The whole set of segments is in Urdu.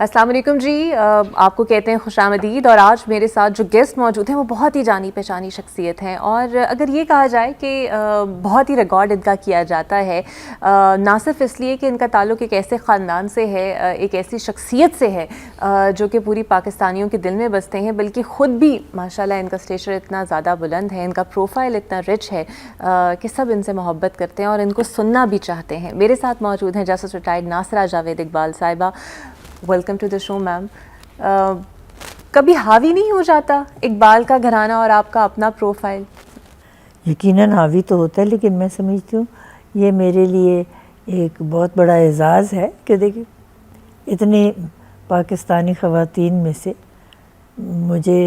السلام علیکم جی، آپ کو کہتے ہیں خوش آمدید. اور آج میرے ساتھ جو گیسٹ موجود ہیں وہ بہت ہی جانی پہچانی شخصیت ہیں، اور اگر یہ کہا جائے کہ بہت ہی ریکارڈ ان کا کیا جاتا ہے، نہ صرف اس لیے کہ ان کا تعلق ایک ایسے خاندان سے ہے، ایک ایسی شخصیت سے ہے جو کہ پوری پاکستانیوں کے دل میں بستے ہیں، بلکہ خود بھی ماشاءاللہ ان کا اسٹیچر اتنا زیادہ بلند ہے، ان کا پروفائل اتنا رچ ہے کہ سب ان سے محبت کرتے ہیں اور ان کو سننا بھی چاہتے ہیں. میرے ساتھ موجود ہیں جسٹس ریٹائرڈ ناصرہ جاوید اقبال صاحبہ. ویلکم ٹو دا شو میم. کبھی حاوی نہیں ہو جاتا اقبال کا گھرانہ اور آپ کا اپنا پروفائل؟ یقیناً حاوی تو ہوتا ہے، لیکن میں سمجھتی ہوں یہ میرے لیے ایک بہت بڑا اعزاز ہے کہ دیکھیں اتنی پاکستانی خواتین میں سے مجھے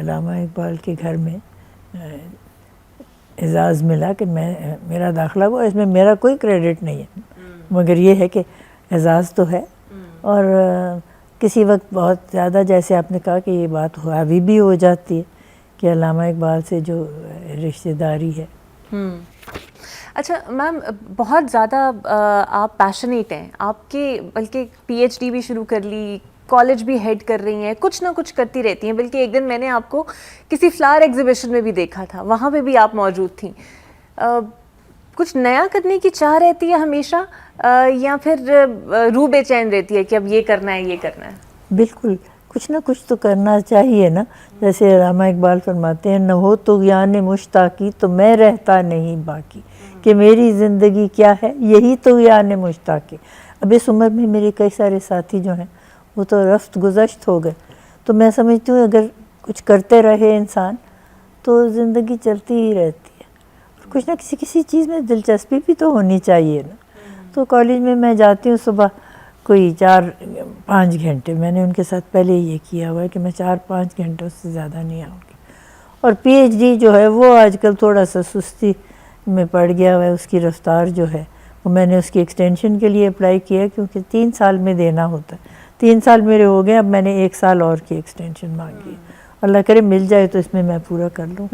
علامہ اقبال کے گھر میں اعزاز ملا کہ میرا داخلہ ہوا. اس میں میرا کوئی کریڈٹ نہیں ہے، مگر یہ ہے کہ اعزاز تو ہے. اور کسی وقت بہت زیادہ، جیسے آپ نے کہا کہ یہ بات حاوی بھی ہو جاتی ہے کہ علامہ اقبال سے جو رشتہ داری ہے. اچھا میم، بہت زیادہ آپ پیشنیٹ ہیں، آپ کے بلکہ پی ایچ ڈی بھی شروع کر لی، کالج بھی ہیڈ کر رہی ہیں، کچھ نہ کچھ کرتی رہتی ہیں. بلکہ ایک دن میں نے آپ کو کسی فلاور ایگزیبیشن میں بھی دیکھا تھا، وہاں پہ بھی آپ موجود تھیں. کچھ نیا کرنے کی چاہ رہتی ہے ہمیشہ، یا پھر روح بے چین رہتی ہے کہ اب یہ کرنا ہے یہ کرنا ہے؟ بالکل کچھ نہ کچھ تو کرنا چاہیے نا. جیسے علامہ اقبال فرماتے ہیں، نہ ہو طغیان مشتاقی تو میں رہتا نہیں باقی، کہ میری زندگی کیا ہے یہی طغیان مشتاقی. اب اس عمر میں میرے کئی سارے ساتھی جو ہیں وہ تو رفت گزشت ہو گئے، تو میں سمجھتی ہوں اگر کچھ کرتے رہے انسان تو زندگی چلتی ہی رہتی ہے. کچھ نہ کسی چیز میں دلچسپی بھی تو ہونی چاہیے نا. تو کالج میں میں جاتی ہوں صبح کوئی 4-5 گھنٹے، میں نے ان کے ساتھ پہلے یہ کیا ہوا ہے کہ میں 4-5 گھنٹوں سے زیادہ نہیں آؤں گی. اور پی ایچ ڈی جو ہے وہ آج کل تھوڑا سا سستی میں پڑ گیا ہوا ہے، اس کی رفتار جو ہے وہ میں نے اس کی ایکسٹینشن کے لیے اپلائی کیا کیونکہ 3 سال میں دینا ہوتا ہے. 3 سال میرے ہو گئے، اب میں نے 1 سال اور کی ایکسٹینشن مانگی ہے. اللہ کرے مل جائے تو اس میں میں پورا کر لوں.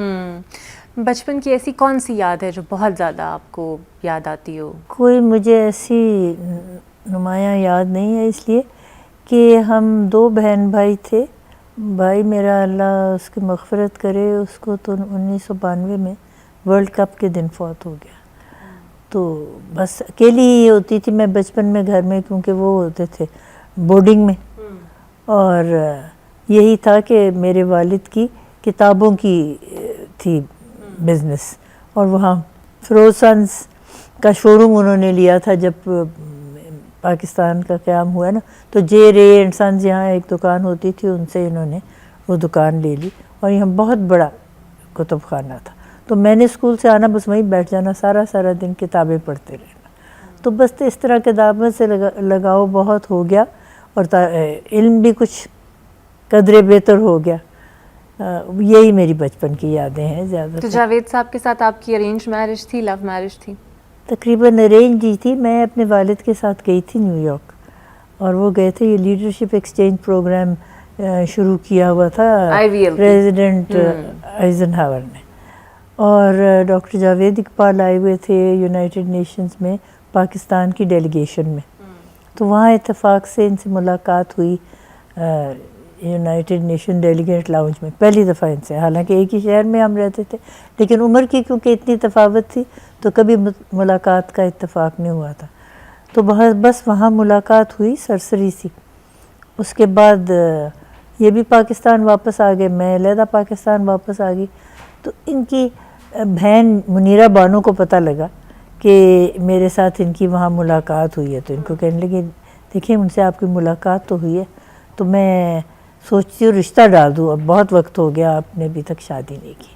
بچپن کی ایسی کون سی یاد ہے جو بہت زیادہ آپ کو یاد آتی ہو؟ کوئی مجھے ایسی نمایاں یاد نہیں ہے، اس لیے کہ ہم 2 بہن بھائی تھے. بھائی میرا اللہ اس کی مغفرت کرے، اس کو تو 1992 میں ورلڈ کپ کے دن فوت ہو گیا. تو بس اکیلی ہی ہوتی تھی میں بچپن میں گھر میں، کیونکہ وہ ہوتے تھے بورڈنگ میں. اور یہی تھا کہ میرے والد کی کتابوں کی تھی بزنس، اور وہاں فیروز سنز کا شو روم انہوں نے لیا تھا جب پاکستان کا قیام ہوا نا. تو جے رے اینڈ سنز یہاں ایک دکان ہوتی تھی، ان سے انہوں نے وہ دکان لے لی، اور یہاں بہت بڑا کتب خانہ تھا. تو میں نے اسکول سے آنا بس وہیں بیٹھ جانا، سارا دن کتابیں پڑھتے رہنا. تو بس اس طرح کتابوں سے لگاؤ بہت ہو گیا، اور علم بھی کچھ قدرے بہتر ہو گیا. یہی میری بچپن کی یادیں ہیں زیادہ. تو جاوید صاحب کے ساتھ آپ کی ارینج میرج تھی، لو میرج تھی؟ تقریباً ارینج ہی تھی. میں اپنے والد کے ساتھ گئی تھی نیو یارک، اور وہ گئے تھے، یہ لیڈرشپ ایکسچینج پروگرام شروع کیا ہوا تھا پریزیڈنٹ ایزن ہاور نے. اور ڈاکٹر جاوید اقبال آئے ہوئے تھے یونائٹڈ نیشنز میں پاکستان کی ڈیلیگیشن میں. تو وہاں اتفاق سے ان سے ملاقات ہوئی یونائٹڈ نیشن ڈیلیگیٹ لاؤنج میں پہلی دفعہ ان سے. حالانکہ ایک ہی شہر میں ہم رہتے تھے، لیکن عمر کی کیونکہ اتنی تفاوت تھی تو کبھی ملاقات کا اتفاق نہیں ہوا تھا. تو بس وہاں ملاقات ہوئی سرسری سی. اس کے بعد یہ بھی پاکستان واپس آ گئے، میں علیحدہ پاکستان واپس آ گئی. تو ان کی بہن منیرہ بانو کو پتہ لگا کہ میرے ساتھ ان کی وہاں ملاقات ہوئی ہے، تو ان کو کہنے لگے دیکھیں ان سے آپ کی ملاقات تو ہوئی ہے، تو میں سوچتی ہوں رشتہ ڈال دوں، اب بہت وقت ہو گیا آپ نے ابھی تک شادی نہیں کی.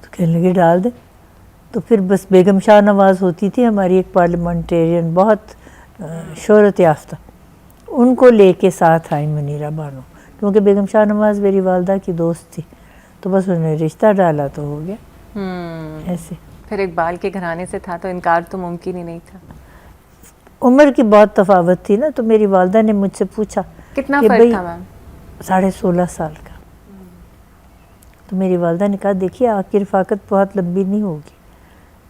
تو کہنے لگے ڈال دیں. تو پھر بس بیگم شاہ نواز ہوتی تھی ہماری ایک پارلیمنٹیرین بہت شہرت یافتہ، ان کو لے کے ساتھ آئی منیرہ بانو، کیونکہ بیگم شاہ نواز میری والدہ کی دوست تھی. تو بس انہوں نے رشتہ ڈالا تو ہو گیا. ایسے پھر اقبال کے گھرانے سے تھا تو انکار تو ممکن ہی نہیں تھا. عمر کی بہت تفاوت تھی نا. تو میری والدہ نے مجھ سے پوچھا کتنا کہ فرق تھا میم؟ 16.5 سال کا. تو میری والدہ نے کہا دیکھیے آپ کی رفاقت بہت لمبی نہیں ہوگی.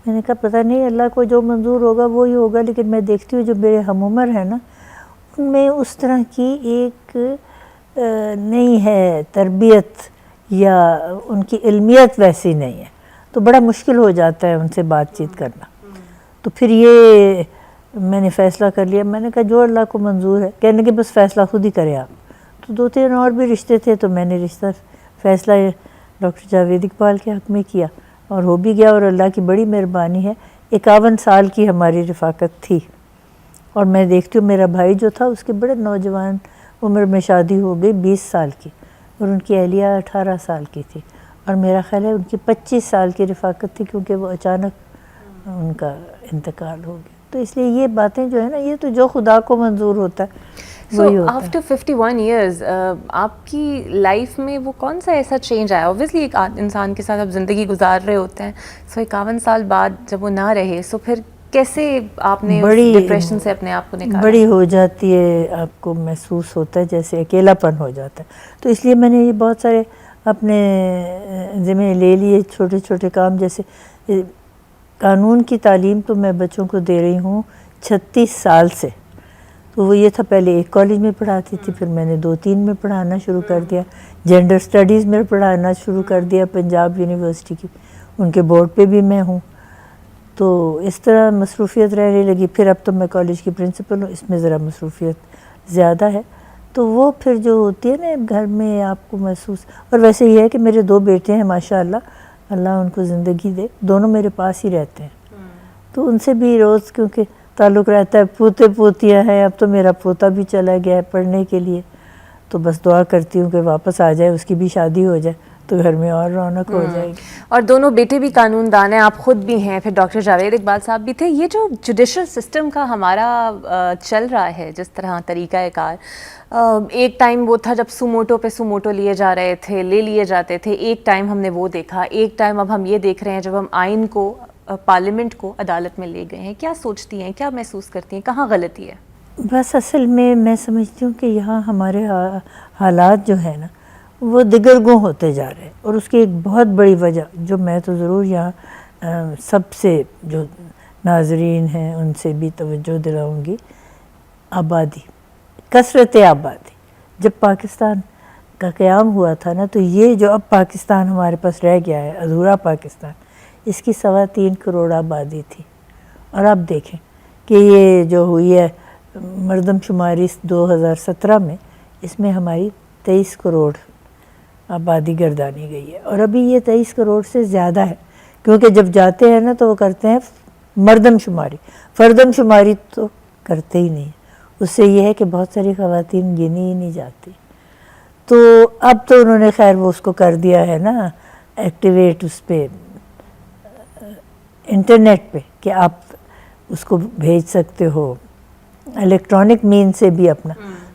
میں نے کہا پتہ نہیں اللہ کو جو منظور ہوگا وہی ہوگا، لیکن میں دیکھتی ہوں جو میرے ہم عمر ہیں نا ان میں اس طرح کی ایک نہیں ہے تربیت یا ان کی علمیت ویسی نہیں ہے، تو بڑا مشکل ہو جاتا ہے ان سے بات چیت کرنا. تو پھر یہ میں نے فیصلہ کر لیا، میں نے کہا جو اللہ کو منظور ہے. کہنے کہ بس فیصلہ خود ہی کرے آپ. تو 2-3 اور بھی رشتے تھے، تو میں نے فیصلہ ڈاکٹر جاوید اقبال کے حق میں کیا اور ہو بھی گیا. اور اللہ کی بڑی مہربانی ہے، 51 سال کی ہماری رفاقت تھی. اور میں دیکھتی ہوں میرا بھائی جو تھا اس کے بڑے نوجوان عمر میں شادی ہو گئی 20 سال کی، اور ان کی اہلیہ 18 سال کی تھی. اور میرا خیال ہے ان کی 25 سال کی رفاقت تھی، کیونکہ وہ اچانک ان کا انتقال ہو گیا. تو اس لیے یہ باتیں جو ہے نا، یہ تو جو خدا کو منظور ہوتا ہے وہی ہوتا ہے. آفٹر 51 ایئرز آپ کی لائف میں وہ کون سا ایسا چینج آیا؟ اوبویسلی ایک انسان کے ساتھ آپ زندگی گزار رہے ہوتے ہیں، 51 سال بعد جب وہ نہ رہے، پھر کیسے آپ نے ڈپریشن سے اپنے آپ کو نکالا؟ بڑی ہو جاتی ہے، آپ کو محسوس ہوتا ہے جیسے اکیلا پن ہو جاتا ہے. تو اس لیے میں نے یہ بہت سارے اپنے ذمہ لے لیے، چھوٹے چھوٹے کام. جیسے قانون کی تعلیم تو میں بچوں کو دے رہی ہوں 36 سال سے. تو وہ یہ تھا، پہلے ایک کالج میں پڑھاتی تھی، پھر میں نے 2-3 میں پڑھانا شروع کر دیا. جینڈر سٹڈیز میں پڑھانا شروع کر دیا پنجاب یونیورسٹی کی، ان کے بورڈ پہ بھی میں ہوں. تو اس طرح مصروفیت رہنے لگی. پھر اب تو میں کالج کی پرنسپل ہوں، اس میں ذرا مصروفیت زیادہ ہے. تو وہ پھر جو ہوتی ہے نا گھر میں آپ کو محسوس. اور ویسے یہ ہے کہ میرے 2 بیٹے ہیں ماشاء اللہ، اللہ ان کو زندگی دے، دونوں میرے پاس ہی رہتے ہیں. تو ان سے بھی روز کیونکہ تعلق رہتا ہے. پوتے پوتیاں ہیں، اب تو میرا پوتا بھی چلا گیا ہے پڑھنے کے لیے. تو بس دعا کرتی ہوں کہ واپس آ جائے، اس کی بھی شادی ہو جائے تو گھر میں اور رونق ہو جائے گی. اور دونوں بیٹے بھی قانون دان ہیں، آپ خود بھی ہیں، پھر ڈاکٹر جاوید اقبال صاحب بھی تھے. یہ جو جوڈیشل سسٹم کا ہمارا چل رہا ہے، جس طرح طریقہ کار، ایک ٹائم وہ تھا جب سوموٹو پہ سوموٹو لیے جا رہے تھے، لے لیے جاتے تھے. ایک ٹائم ہم نے وہ دیکھا، ایک ٹائم اب ہم یہ دیکھ رہے ہیں جب ہم آئین کو، پارلیمنٹ کو عدالت میں لے گئے ہیں. کیا سوچتی ہیں، کیا محسوس کرتی ہیں، کہاں غلطی ہے؟ بس اصل میں سمجھتی ہوں کہ یہاں ہمارے حالات جو ہیں نا وہ دگرگوں ہوتے جا رہے ہیں. اور اس کی ایک بہت بڑی وجہ جو میں تو ضرور یہاں سب سے جو ناظرین ہیں ان سے بھی توجہ دلاؤں گی، آبادی، کثرت آبادی. جب پاکستان کا قیام ہوا تھا نا، تو یہ جو اب پاکستان ہمارے پاس رہ گیا ہے، ادھورا پاکستان، اس کی 3.25 کروڑ آبادی تھی. اور اب دیکھیں کہ یہ جو ہوئی ہے مردم شماری 2017 میں، اس میں ہماری 23 کروڑ آبادی گردانی گئی ہے. اور ابھی یہ 23 کروڑ سے زیادہ ہے، کیونکہ جب جاتے ہیں نا تو وہ کرتے ہیں مردم شماری، فردم شماری تو کرتے ہی نہیں. اس سے یہ ہے کہ بہت ساری خواتین گنی ہی نہیں جاتی. تو اب تو انہوں نے خیر وہ اس کو کر دیا ہے نا ایکٹیویٹ، اس پہ انٹرنیٹ پہ، کہ آپ اس کو بھیج سکتے ہو الیکٹرانک مین سے بھی اپنا.